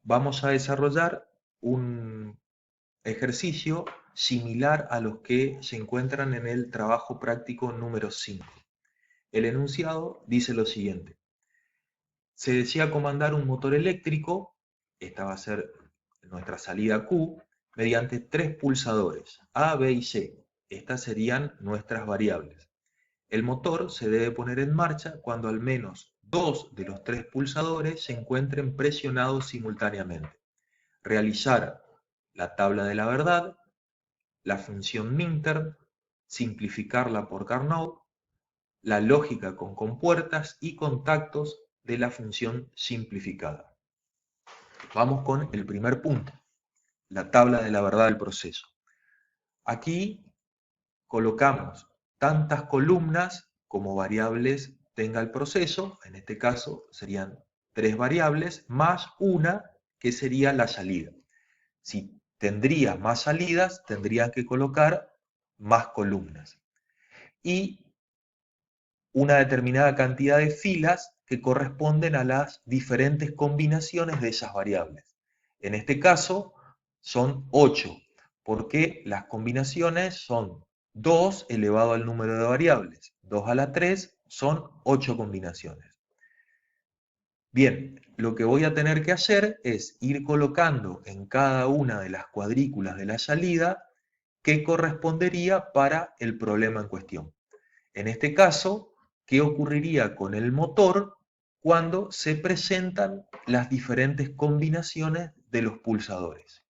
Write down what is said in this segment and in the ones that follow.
vamos a desarrollar un ejercicio similar a los que se encuentran en el trabajo práctico número 5. El enunciado dice lo siguiente: se desea comandar un motor eléctrico, esta va a ser nuestra salida Q, mediante tres pulsadores, A, B y C. Estas serían nuestras variables. El motor se debe poner en marcha cuando al menos dos de los tres pulsadores se encuentren presionados simultáneamente. Realizar la tabla de la verdad, la función Minter, simplificarla por Carnot, la lógica con compuertas y contactos de la función simplificada. Vamos con el primer punto, la tabla de la verdad del proceso. Aquí colocamos tantas columnas como variables tenga el proceso, en este caso serían tres variables, más una que sería la salida. Si tendría más salidas, tendría que colocar más columnas. Y una determinada cantidad de filas que corresponden a las diferentes combinaciones de esas variables. En este caso son 8, porque las combinaciones son 2 elevado al número de variables. 2 a la 3 son 8 combinaciones. Bien, lo que voy a tener que hacer es ir colocando en cada una de las cuadrículas de la salida qué correspondería para el problema en cuestión. En este caso, ¿qué ocurriría con el motor cuando se presentan las diferentes combinaciones de los pulsadores?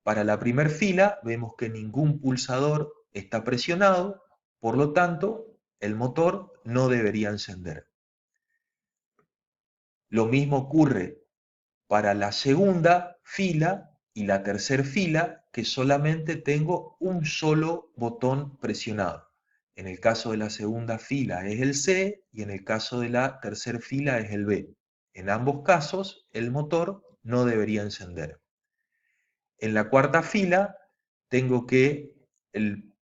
Para la primera fila vemos que ningún pulsador está presionado, por lo tanto, el motor no debería encender. Lo mismo ocurre para la segunda fila y la tercera fila, que solamente tengo un solo botón presionado. En el caso de la segunda fila es el C y en el caso de la tercera fila es el B. En ambos casos el motor no debería encender. En la cuarta fila tengo que el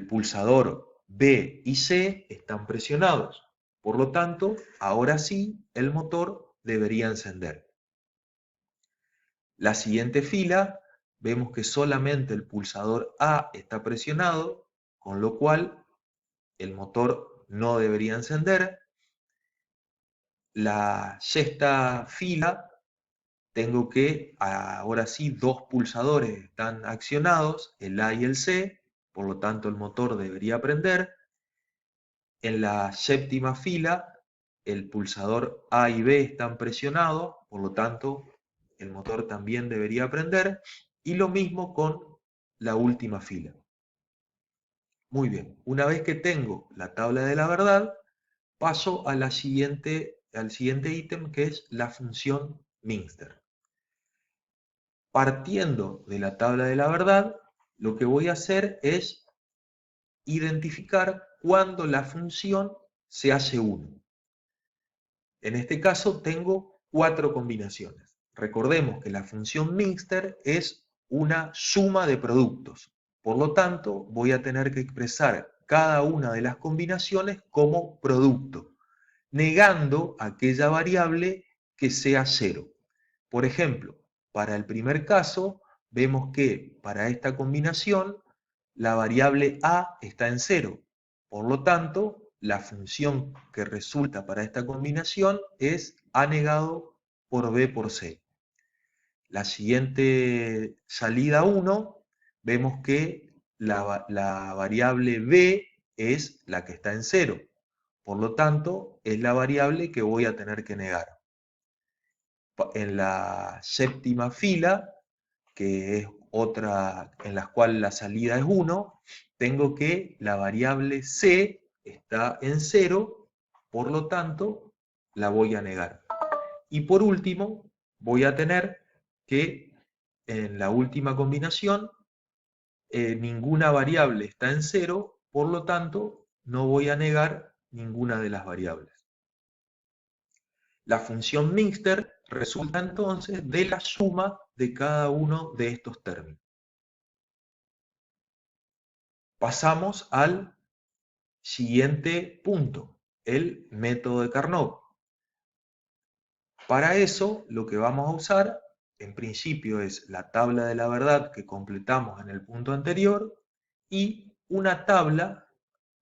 pulsador B y C están presionados. Por lo tanto, ahora sí el motor debería encender. La siguiente fila vemos que solamente el pulsador A está presionado, con lo cual el motor no debería encender. La sexta fila tengo que, ahora sí, dos pulsadores están accionados, el A y el C, por lo tanto el motor debería prender. En la séptima fila el pulsador A y B están presionados, por lo tanto el motor también debería prender, y lo mismo con la última fila. Muy bien, una vez que tengo la tabla de la verdad, paso al siguiente ítem, que es la función Minster. Partiendo de la tabla de la verdad, lo que voy a hacer es identificar cuándo la función se hace 1. En este caso tengo 4 combinaciones. Recordemos que la función Minster es una suma de productos. Por lo tanto, voy a tener que expresar cada una de las combinaciones como producto, negando aquella variable que sea 0. Por ejemplo, para el primer caso, vemos que para esta combinación la variable A está en 0. Por lo tanto, la función que resulta para esta combinación es A negado por B por C. La siguiente salida 1, vemos que la variable B es la que está en 0. Por lo tanto, es la variable que voy a tener que negar. En la séptima fila, que es otra en la cual la salida es 1, tengo que la variable C está en 0, por lo tanto la voy a negar. Y por último, voy a tener que en la última combinación ninguna variable está en 0, por lo tanto no voy a negar ninguna de las variables. La función Minster resulta entonces de la suma de cada uno de estos términos. Pasamos al siguiente punto, el método de Carnot. Para eso, lo que vamos a usar, en principio, es la tabla de la verdad que completamos en el punto anterior y una tabla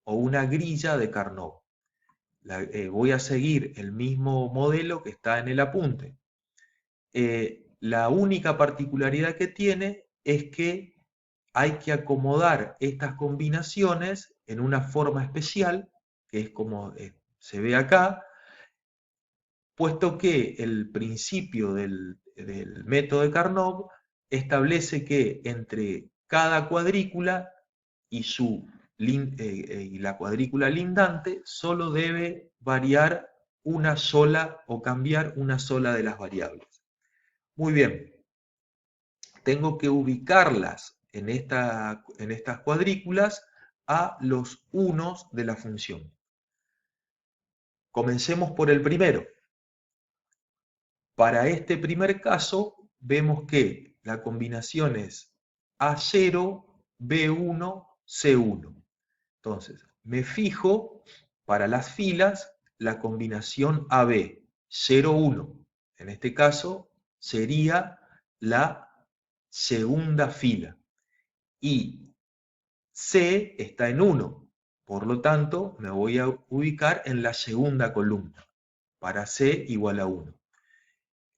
o una grilla de Carnot. Voy a seguir el mismo modelo que está en el apunte. La única particularidad que tiene es que hay que acomodar estas combinaciones en una forma especial, que es como se ve acá, puesto que el principio del método de Carnot establece que entre cada cuadrícula y, y la cuadrícula lindante solo debe variar una sola o cambiar una sola de las variables. Muy bien, tengo que ubicarlas en estas cuadrículas a los unos de la función. Comencemos por el primero. Para este primer caso, vemos que la combinación es A0, B1, C1. Entonces, me fijo para las filas la combinación AB, 0, 1. En este caso, sería la segunda fila. Y C está en 1. Por lo tanto, me voy a ubicar en la segunda columna, para C igual a 1.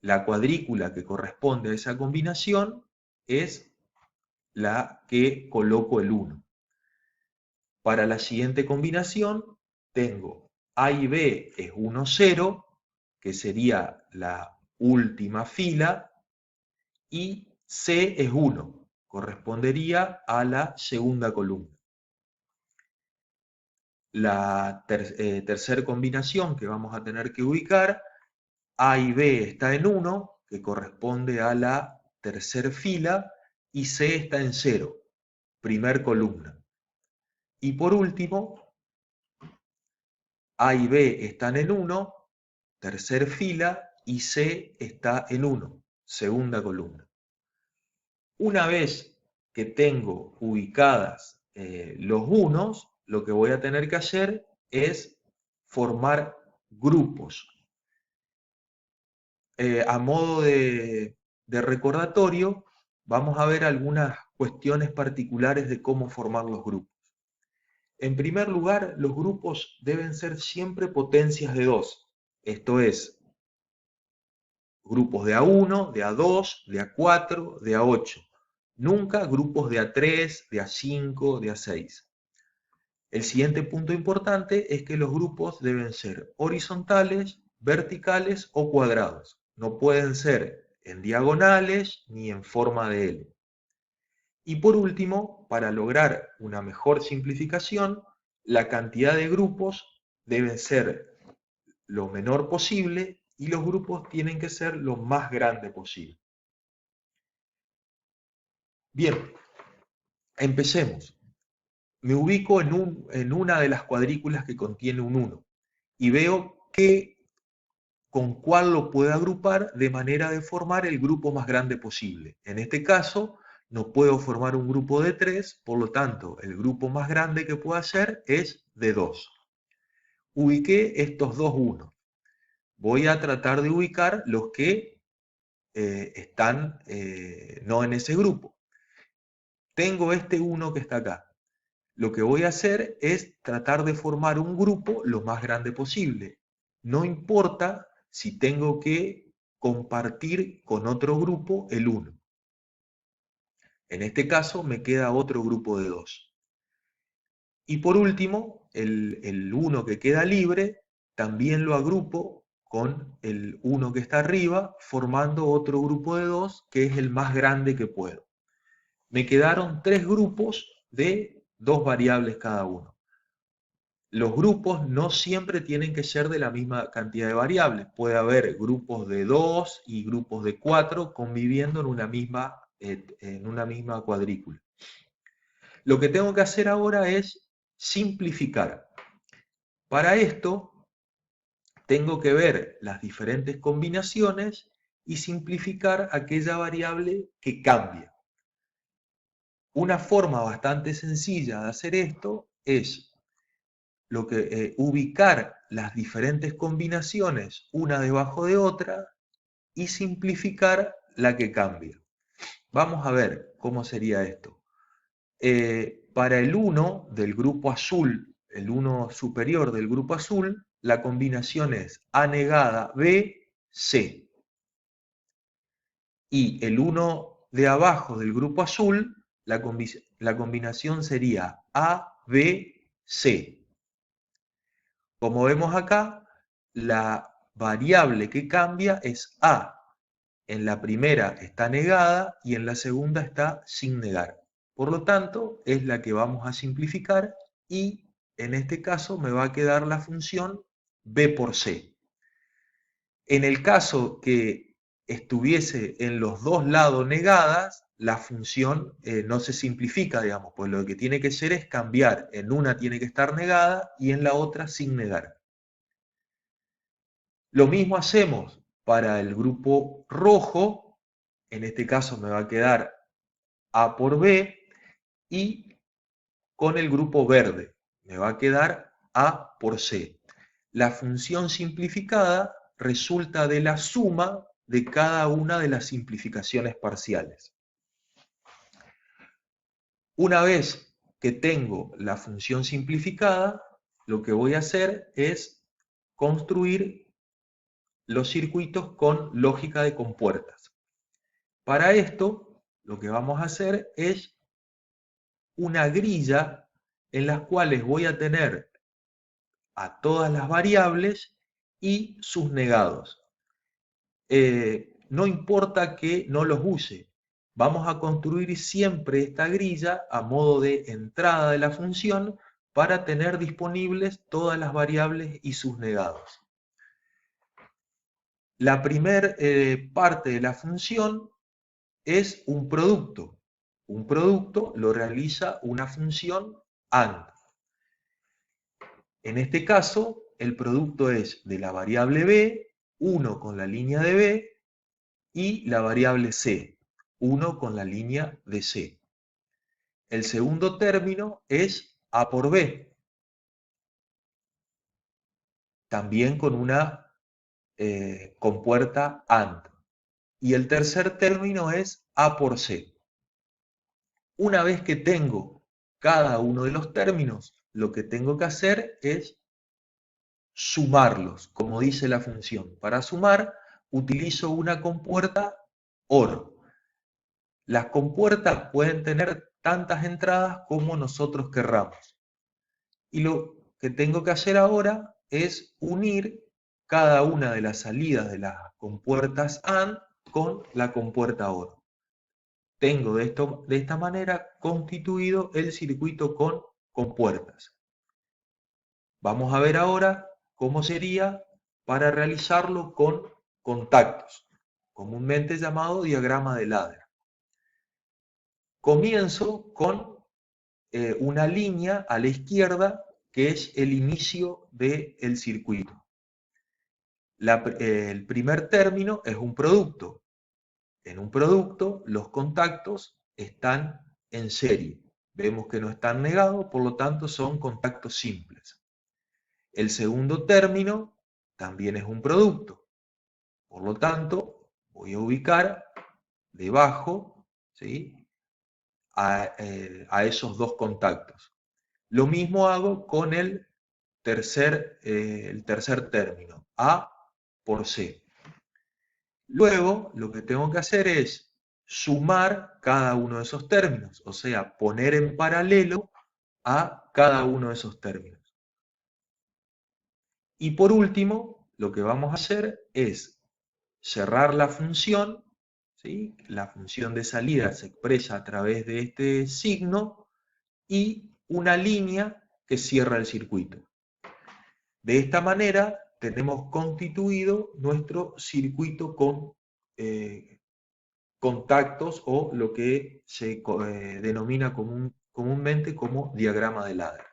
La cuadrícula que corresponde a esa combinación es la que coloco el 1. Para la siguiente combinación tengo A y B es 1, 0, que sería la última fila, y C es 1, correspondería a la segunda columna. La tercera combinación que vamos a tener que ubicar, A y B está en 1, que corresponde a la tercera fila, y C está en 0, primer columna. Y por último, A y B están en 1, tercer fila, y C está en 1, segunda columna. Una vez que tengo ubicadas los unos, lo que voy a tener que hacer es formar grupos. A modo de recordatorio, vamos a ver algunas cuestiones particulares de cómo formar los grupos. En primer lugar, los grupos deben ser siempre potencias de 2. Esto es, grupos de A1, de A2, de A4, de A8. Nunca grupos de A3, de A5, de A6. El siguiente punto importante es que los grupos deben ser horizontales, verticales o cuadrados. No pueden ser en diagonales ni en forma de L. Y por último, para lograr una mejor simplificación, la cantidad de grupos debe ser lo menor posible y los grupos tienen que ser lo más grande posible. Bien, empecemos. Me ubico en una de las cuadrículas que contiene un 1 y veo con cuál lo puedo agrupar de manera de formar el grupo más grande posible. En este caso, no puedo formar un grupo de 3, por lo tanto, el grupo más grande que puedo hacer es de 2. Ubiqué estos dos 1. Voy a tratar de ubicar los que están no en ese grupo. Tengo este 1 que está acá. Lo que voy a hacer es tratar de formar un grupo lo más grande posible. No importa si tengo que compartir con otro grupo el 1. En este caso me queda otro grupo de 2. Y por último, el 1 que queda libre, también lo agrupo con el 1 que está arriba, formando otro grupo de 2, que es el más grande que puedo. Me quedaron 3 grupos de 2 variables cada uno. Los grupos no siempre tienen que ser de la misma cantidad de variables. Puede haber grupos de 2 y grupos de 4 conviviendo en una misma cuadrícula. Lo que tengo que hacer ahora es simplificar. Para esto, tengo que ver las diferentes combinaciones y simplificar aquella variable que cambia. Una forma bastante sencilla de hacer esto es ubicar las diferentes combinaciones una debajo de otra y simplificar la que cambia. Vamos a ver cómo sería esto. Para el 1 del grupo azul, el 1 superior del grupo azul, la combinación es A negada B, C. Y el 1 de abajo del grupo azul, la combinación sería A, B, C. Como vemos acá, la variable que cambia es A. En la primera está negada y en la segunda está sin negar. Por lo tanto, es la que vamos a simplificar y en este caso me va a quedar la función B por C. En el caso que estuviese en los dos lados negadas, la función no se simplifica, digamos, pues lo que tiene que ser es cambiar. En una tiene que estar negada y en la otra sin negar. Lo mismo hacemos para el grupo rojo, en este caso me va a quedar A por B, y con el grupo verde me va a quedar A por C. La función simplificada resulta de la suma de cada una de las simplificaciones parciales. Una vez que tengo la función simplificada, lo que voy a hacer es construir los circuitos con lógica de compuertas. Para esto, lo que vamos a hacer es una grilla en las cuales voy a tener a todas las variables y sus negados. No importa que no los use, vamos a construir siempre esta grilla a modo de entrada de la función para tener disponibles todas las variables y sus negados. La primera parte de la función es un producto. Un producto lo realiza una función AND. En este caso, el producto es de la variable B, 1 con la línea de B, y la variable C, 1 con la línea de C. El segundo término es A por B, también con una compuerta AND. Y el tercer término es A por C. Una vez que tengo cada uno de los términos, lo que tengo que hacer es sumarlos, como dice la función. Para sumar, utilizo una compuerta OR. Las compuertas pueden tener tantas entradas como nosotros querramos. Y lo que tengo que hacer ahora es unir cada una de las salidas de las compuertas AND con la compuerta OR. Tengo de esta manera constituido el circuito con compuertas. Vamos a ver ahora cómo sería para realizarlo con contactos, comúnmente llamado diagrama de ladder. Comienzo con una línea a la izquierda que es el inicio del circuito. El primer término es un producto. En un producto los contactos están en serie. Vemos que no están negados, por lo tanto son contactos simples. El segundo término también es un producto. Por lo tanto, voy a ubicar debajo, ¿sí?, a esos dos contactos. Lo mismo hago con el tercer término, A por C. Luego, lo que tengo que hacer es sumar cada uno de esos términos, o sea, poner en paralelo a cada uno de esos términos. Y por último, lo que vamos a hacer es cerrar la función, ¿sí? La función de salida se expresa a través de este signo y una línea que cierra el circuito. De esta manera tenemos constituido nuestro circuito con contactos o lo que se denomina comúnmente como diagrama de ladder.